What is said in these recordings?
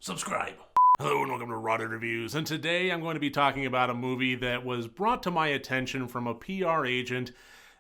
subscribe. Hello and welcome to Rotted Reviews, and today I'm going to be talking about a movie that was brought to my attention from a PR agent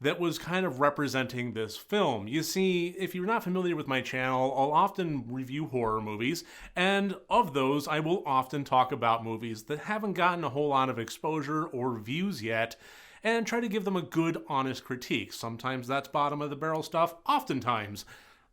that was kind of representing this film. You see, if you're not familiar with my channel, I'll often review horror movies, and of those, I will often talk about movies that haven't gotten a whole lot of exposure or views yet, and try to give them a good, honest critique. Sometimes that's bottom of the barrel stuff, oftentimes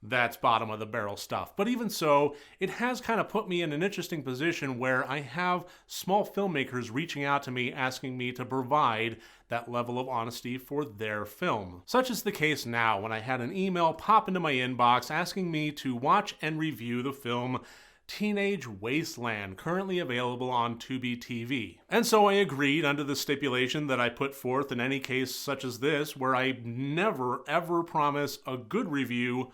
that's bottom of the barrel stuff. But even so, it has kind of put me in an interesting position where I have small filmmakers reaching out to me asking me to provide that level of honesty for their film. Such is the case now when I had an email pop into my inbox asking me to watch and review the film Teenage Wasteland, currently available on Tubi TV. And so I agreed under the stipulation that I put forth in any case such as this, where I never ever promise a good review,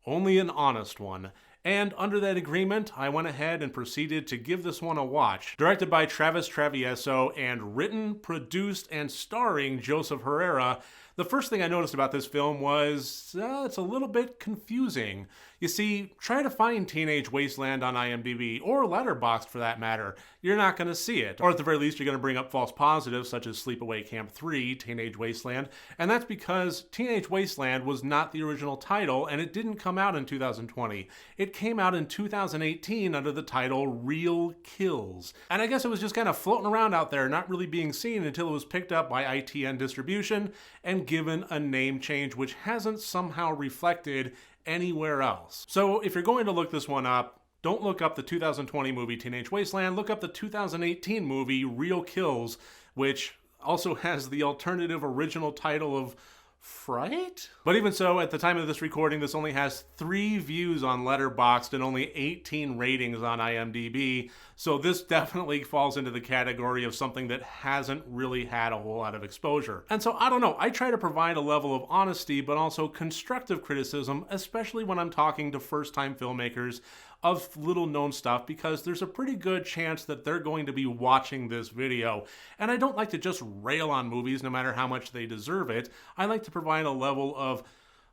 only an honest one. And under that agreement, I went ahead and proceeded to give this one a watch. Directed by 𝗘𝗏𝗺 𝗟𝗶𝗫 and written, produced, and starring Joseph Herrera, the first thing I noticed about this film was it's a little bit confusing. You see, try to find Teenage Wasteland on IMDb, or Letterboxd for that matter. You're not going to see it. Or at the very least, you're going to bring up false positives such as Sleepaway Camp 3, Teenage Wasteland. And that's because Teenage Wasteland was not the original title, and it didn't come out in 2020. It came out in 2018 under the title Real Kills. And I guess it was just kind of floating around out there, not really being seen until it was picked up by ITN Distribution and given a name change which hasn't somehow reflected anywhere else. So if you're going to look this one up, don't look up the 2020 movie Teenage Wasteland, look up the 2018 movie Real Kills, which also has the alternative original title of Fright? But even so, at the time of this recording, this only has 3 views on Letterboxd and only 18 ratings on IMDb, so this definitely falls into the category of something that hasn't really had a whole lot of exposure. And so, I don't know, I try to provide a level of honesty, but also constructive criticism, especially when I'm talking to first-time filmmakers of little-known stuff, because there's a pretty good chance that they're going to be watching this video. And I don't like to just rail on movies no matter how much they deserve it. I like to provide a level of,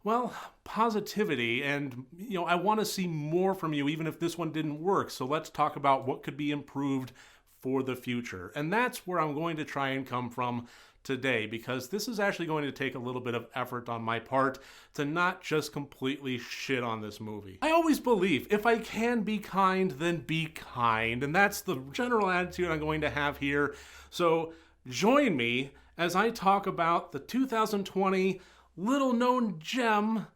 well, positivity, and I want to see more from you even if this one didn't work. So let's talk about what could be improved for the future. And that's where I'm going to try and come from today, because this is actually going to take a little bit of effort on my part to not just completely shit on this movie. I always believe if I can be kind, then be kind, and that's the general attitude I'm going to have here. So join me as I talk about the 2020 little-known gem,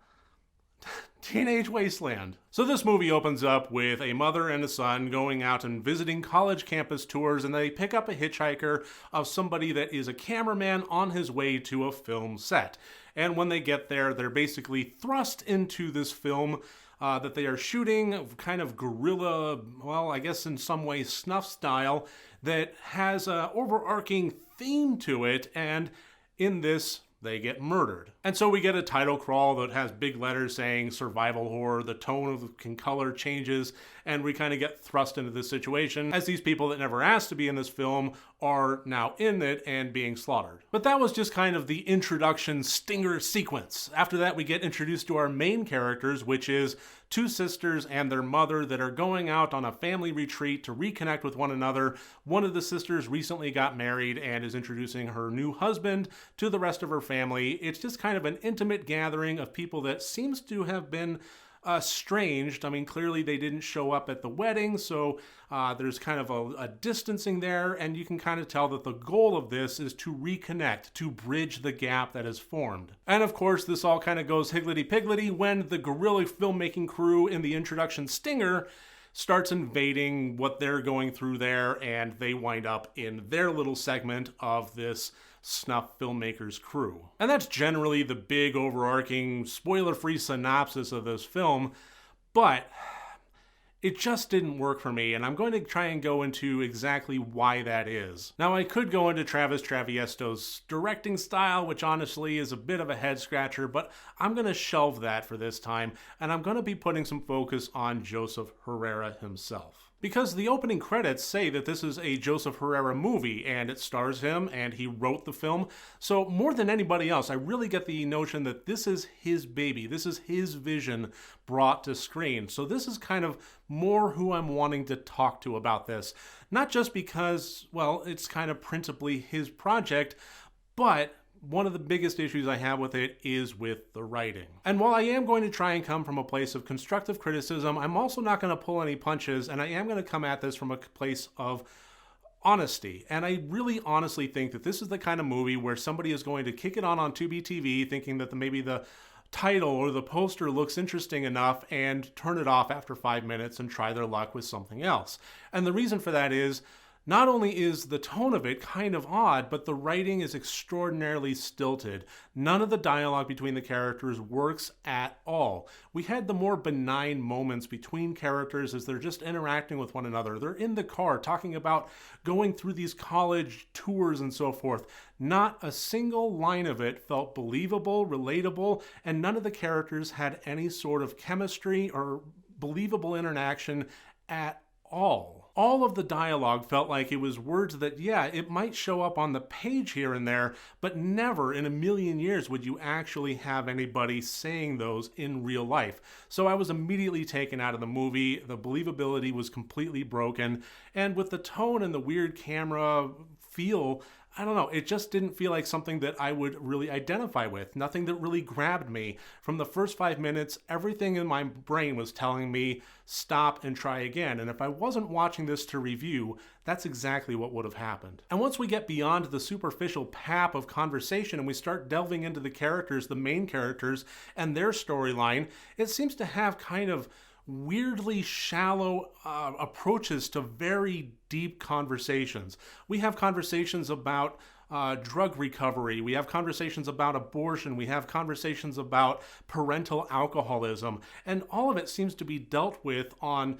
Teenage Wasteland. So this movie opens up with a mother and a son going out and visiting college campus tours, and they pick up a hitchhiker of somebody that is a cameraman on his way to a film set. And when they get there, they're basically thrust into this film that they are shooting, kind of guerrilla, well, I guess in some ways snuff style, that has an overarching theme to it, and in this, they get murdered. And so we get a title crawl that has big letters saying survival horror, the tone of the color changes, and we kind of get thrust into this situation as these people that never asked to be in this film are now in it and being slaughtered. But that was just kind of the introduction stinger sequence. After that, we get introduced to our main characters, which is 2 sisters and their mother that are going out on a family retreat to reconnect with one another. One of the sisters recently got married and is introducing her new husband to the rest of her family. It's just kind of an intimate gathering of people that seems to have been estranged. I mean, clearly they didn't show up at the wedding, so there's kind of a distancing there, and you can kind of tell that the goal of this is to reconnect, to bridge the gap that has formed. And of course, this all kind of goes higgledy-piggledy when the guerrilla filmmaking crew in the introduction stinger starts invading what they're going through there, and they wind up in their little segment of this snuff filmmakers crew. And that's generally the big overarching spoiler-free synopsis of this film, but it just didn't work for me, and I'm going to try and go into exactly why that is. Now, I could go into 𝗘𝗏𝗺 directing style, which honestly is a bit of a head-scratcher, but I'm going to shelve that for this time, and I'm going to be putting some focus on Joseph Herrera himself. Because the opening credits say that this is a Joseph Herrera movie, and it stars him, and he wrote the film. So more than anybody else, I really get the notion that this is his baby. This is his vision brought to screen. So this is kind of more who I'm wanting to talk to about this. Not just because, well, it's kind of principally his project, but one of the biggest issues I have with it is with the writing. And while I am going to try and come from a place of constructive criticism, I'm also not going to pull any punches, and I am going to come at this from a place of honesty. And I really honestly think that this is the kind of movie where somebody is going to kick it on Tubi TV thinking that maybe the title or the poster looks interesting enough and turn it off after 5 minutes and try their luck with something else. And the reason for that is, not only is the tone of it kind of odd, but the writing is extraordinarily stilted. None of the dialogue between the characters works at all. We had the more benign moments between characters as they're just interacting with one another. They're in the car talking about going through these college tours and so forth. Not a single line of it felt believable, relatable, and none of the characters had any sort of chemistry or believable interaction at all. All of the dialogue felt like it was words that, yeah, it might show up on the page here and there, but never in a million years would you actually have anybody saying those in real life. So I was immediately taken out of the movie. The believability was completely broken. And with the tone and the weird camera feel, I don't know, it just didn't feel like something that I would really identify with. Nothing that really grabbed me. From the first 5 minutes, everything in my brain was telling me, stop and try again. And if I wasn't watching this to review, that's exactly what would have happened. And once we get beyond the superficial pap of conversation and we start delving into the characters, the main characters, and their storyline, it seems to have kind of weirdly shallow approaches to very deep conversations. We have conversations about drug recovery. We have conversations about abortion. We have conversations about parental alcoholism. And all of it seems to be dealt with on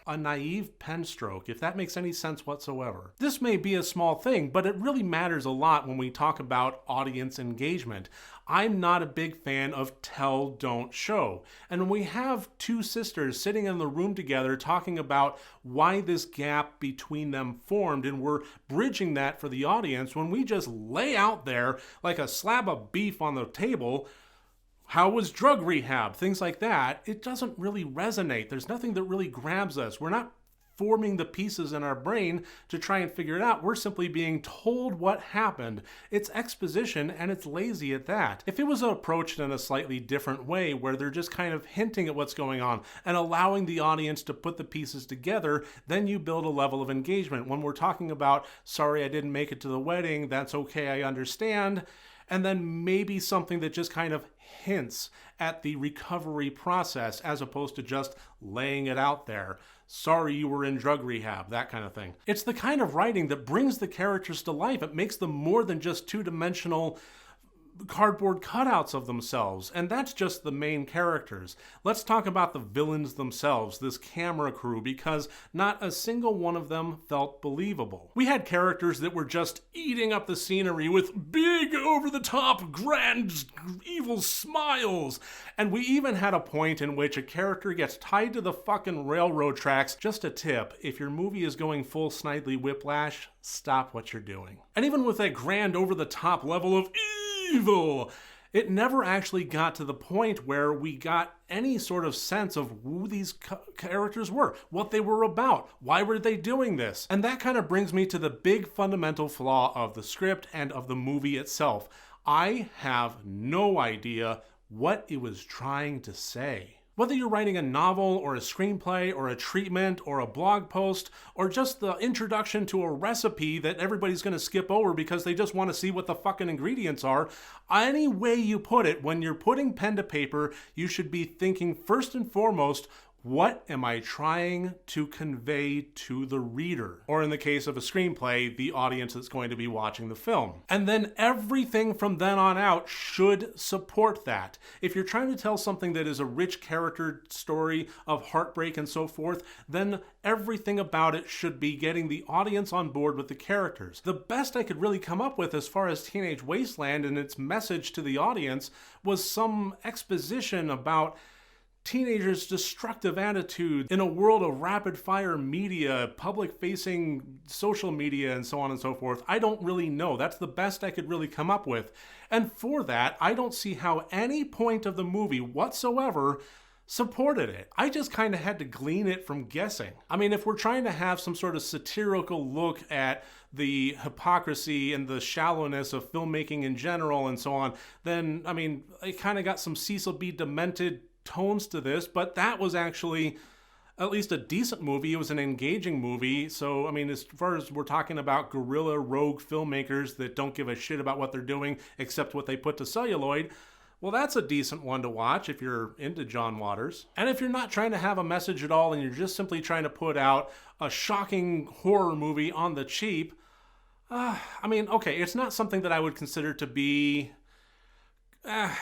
a naive pen stroke, if that makes any sense whatsoever. This may be a small thing, but it really matters a lot when we talk about audience engagement. I'm not a big fan of tell, don't show. And when we have two sisters sitting in the room together talking about why this gap between them formed, and we're bridging that for the audience, when we just lay out there like a slab of beef on the table, how was drug rehab? Things like that. It doesn't really resonate. There's nothing that really grabs us. We're not forming the pieces in our brain to try and figure it out. We're simply being told what happened. It's exposition, and it's lazy at that. If it was approached in a slightly different way, where they're just kind of hinting at what's going on and allowing the audience to put the pieces together, then you build a level of engagement. When we're talking about, sorry, I didn't make it to the wedding, that's okay, I understand. And then maybe something that just kind of hints at the recovery process as opposed to just laying it out there. Sorry you were in drug rehab, that kind of thing. It's the kind of writing that brings the characters to life. It makes them more than just two-dimensional cardboard cutouts of themselves, and that's just the main characters. Let's talk about the villains themselves, this camera crew, because not a single one of them felt believable. We had characters that were just eating up the scenery with big, over-the-top, grand, evil smiles, and we even had a point in which a character gets tied to the fucking railroad tracks. Just a tip, if your movie is going full Snidely Whiplash, stop what you're doing. And even with that grand, over-the-top level of evil, it never actually got to the point where we got any sort of sense of who these characters were, what they were about, why were they doing this. And that kind of brings me to the big fundamental flaw of the script and of the movie itself. I have no idea what it was trying to say. Whether you're writing a novel or a screenplay or a treatment or a blog post or just the introduction to a recipe that everybody's going to skip over because they just want to see what the fucking ingredients are, any way you put it, when you're putting pen to paper, you should be thinking first and foremost, what am I trying to convey to the reader? Or in the case of a screenplay, the audience that's going to be watching the film. And then everything from then on out should support that. If you're trying to tell something that is a rich character story of heartbreak and so forth, then everything about it should be getting the audience on board with the characters. The best I could really come up with as far as Teenage Wasteland and its message to the audience was some exposition about teenagers' destructive attitude in a world of rapid-fire media, public-facing social media, and so on and so forth. I don't really know. That's the best I could really come up with. And for that, I don't see how any point of the movie whatsoever supported it. I just kind of had to glean it from guessing. I mean, if we're trying to have some sort of satirical look at the hypocrisy and the shallowness of filmmaking in general and so on, then, I mean, it kind of got some Cecil B. Demented tones to this, but that was actually at least a decent movie. It was an engaging movie. So, I mean, as far as we're talking about guerrilla rogue filmmakers that don't give a shit about what they're doing except what they put to celluloid, well, that's a decent one to watch if you're into John Waters. And if you're not trying to have a message at all and you're just simply trying to put out a shocking horror movie on the cheap, I mean, okay, it's not something that I would consider to be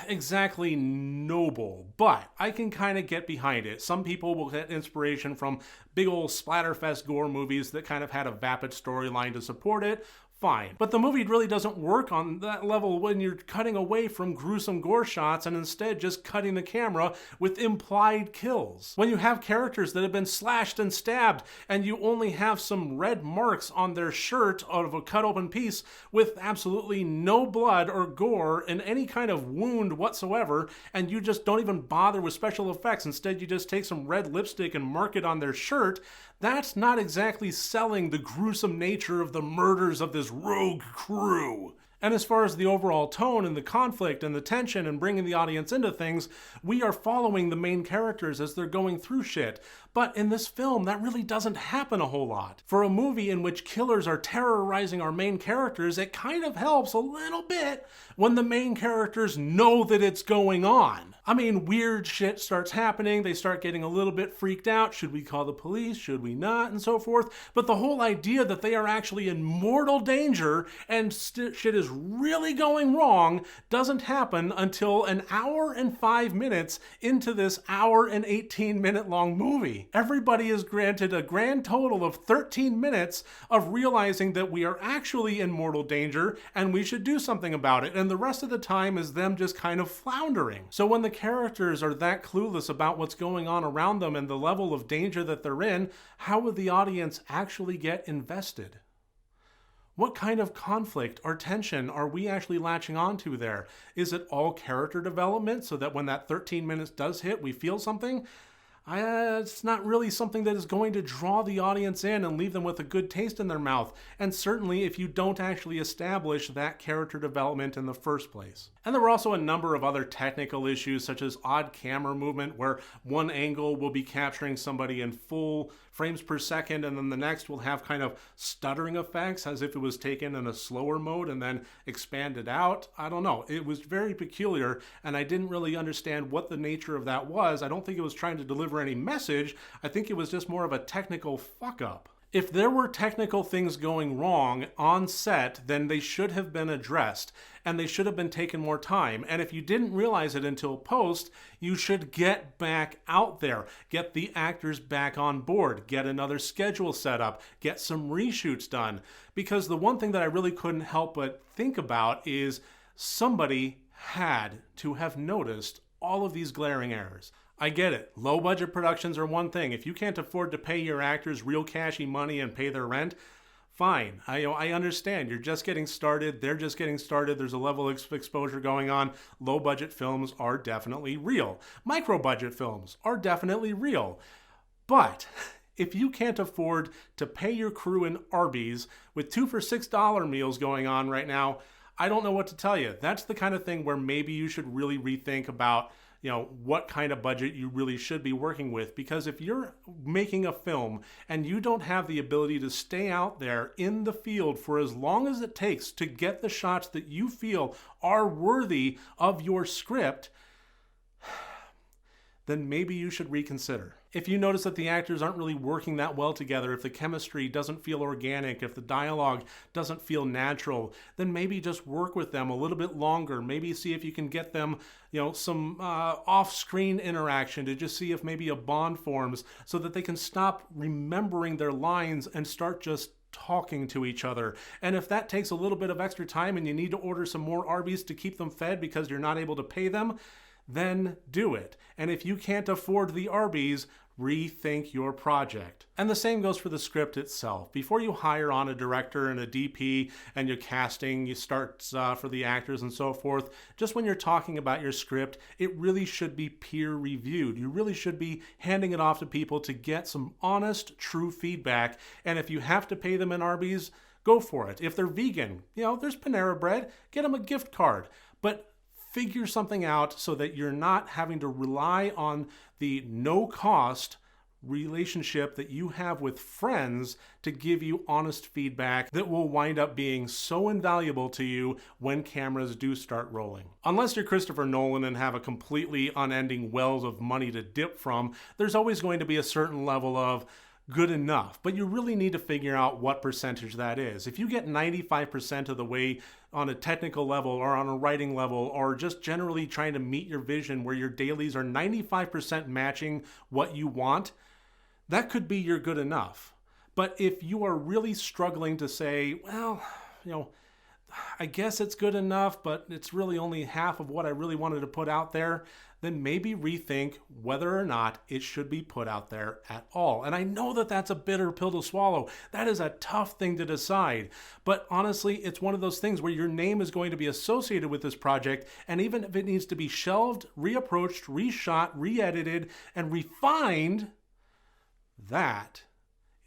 exactly noble, but I can kind of get behind it. Some people will get inspiration from big old splatterfest gore movies that kind of had a vapid storyline to support it. Fine. But the movie really doesn't work on that level when you're cutting away from gruesome gore shots and instead just cutting the camera with implied kills. When you have characters that have been slashed and stabbed and you only have some red marks on their shirt out of a cut open piece with absolutely no blood or gore and any kind of wound whatsoever, and you just don't even bother with special effects. Instead, you just take some red lipstick and mark it on their shirt. That's not exactly selling the gruesome nature of the murders of this rogue crew. And as far as the overall tone and the conflict and the tension and bringing the audience into things, we are following the main characters as they're going through shit. But in this film, that really doesn't happen a whole lot. For a movie in which killers are terrorizing our main characters, it kind of helps a little bit when the main characters know that it's going on. I mean, weird shit starts happening, they start getting a little bit freaked out. Should we call the police? Should we not? And so forth. But the whole idea that they are actually in mortal danger and shit is really going wrong doesn't happen until an hour and 5 minutes into this hour and 18-minute long movie. Everybody is granted a grand total of 13 minutes of realizing that we are actually in mortal danger and we should do something about it. And the rest of the time is them just kind of floundering. So when the characters are that clueless about what's going on around them and the level of danger that they're in, how would the audience actually get invested? What kind of conflict or tension are we actually latching onto there? Is it all character development so that when that 13 minutes does hit, we feel something? It's not really something that is going to draw the audience in and leave them with a good taste in their mouth. And certainly if you don't actually establish that character development in the first place. And there were also a number of other technical issues, such as odd camera movement, where one angle will be capturing somebody in full frames per second, and then the next will have kind of stuttering effects as if it was taken in a slower mode and then expanded out. I don't know. It was very peculiar, and I didn't really understand what the nature of that was. I don't think it was trying to deliver any message. I think it was just more of a technical fuck-up. If there were technical things going wrong on set, then they should have been addressed, and they should have been taken more time. And if you didn't realize it until post, you should get back out there, get the actors back on board, get another schedule set up, get some reshoots done. Because the one thing that I really couldn't help but think about is somebody had to have noticed all of these glaring errors. I get it. Low budget productions are one thing. If you can't afford to pay your actors real cashy money and pay their rent, fine. I understand. You're just getting started. They're just getting started. There's a level of exposure going on. Low budget films are definitely real. Micro budget films are definitely real. But if you can't afford to pay your crew in Arby's with 2 for $6 meals going on right now, I don't know what to tell you. That's the kind of thing where maybe you should really rethink about what kind of budget you really should be working with. Because if you're making a film and you don't have the ability to stay out there in the field for as long as it takes to get the shots that you feel are worthy of your script, then maybe you should reconsider. If you notice that the actors aren't really working that well together, if the chemistry doesn't feel organic, if the dialogue doesn't feel natural, then maybe just work with them a little bit longer. Maybe see if you can get them, some off-screen interaction to just see if maybe a bond forms so that they can stop remembering their lines and start just talking to each other. And if that takes a little bit of extra time and you need to order some more Arby's to keep them fed because you're not able to pay them, then do it. And if you can't afford the Arby's, rethink your project. And the same goes for the script itself. Before you hire on a director and a DP and you're casting, you start for the actors and so forth, just when you're talking about your script, it really should be peer reviewed. You really should be handing it off to people to get some honest, true feedback. And if you have to pay them in Arby's, go for it. If they're vegan, there's Panera Bread, get them a gift card. But figure something out so that you're not having to rely on the no-cost relationship that you have with friends to give you honest feedback that will wind up being so invaluable to you when cameras do start rolling. Unless you're Christopher Nolan and have a completely unending wells of money to dip from, there's always going to be a certain level of good enough, but you really need to figure out what percentage that is. If you get 95% of the way on a technical level or on a writing level or just generally trying to meet your vision where your dailies are 95% matching what you want, that could be your good enough. But if you are really struggling to say, well, I guess it's good enough, but it's really only half of what I really wanted to put out there, then maybe rethink whether or not it should be put out there at all. And I know that that's a bitter pill to swallow. That is a tough thing to decide. But honestly, it's one of those things where your name is going to be associated with this project, and even if it needs to be shelved, reapproached, reshot, re-edited, and refined, that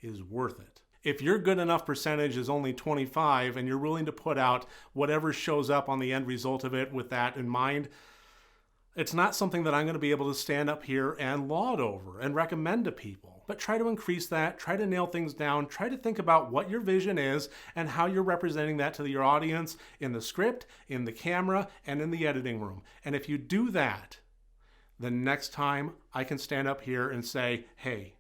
is worth it. If your good enough percentage is only 25 and you're willing to put out whatever shows up on the end result of it with that in mind, it's not something that I'm going to be able to stand up here and laud over and recommend to people. But try to increase that, try to nail things down, try to think about what your vision is and how you're representing that to your audience in the script, in the camera, and in the editing room. And if you do that, the next time I can stand up here and say, hey,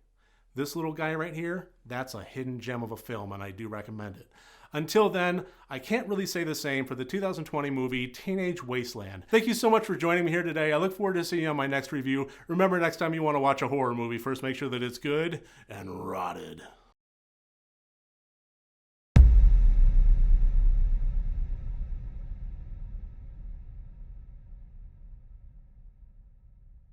this little guy right here, that's a hidden gem of a film, and I do recommend it. Until then, I can't really say the same for the 2020 movie Teenage Wasteland. Thank you so much for joining me here today. I look forward to seeing you on my next review. Remember, next time you want to watch a horror movie, first make sure that it's good and rotted.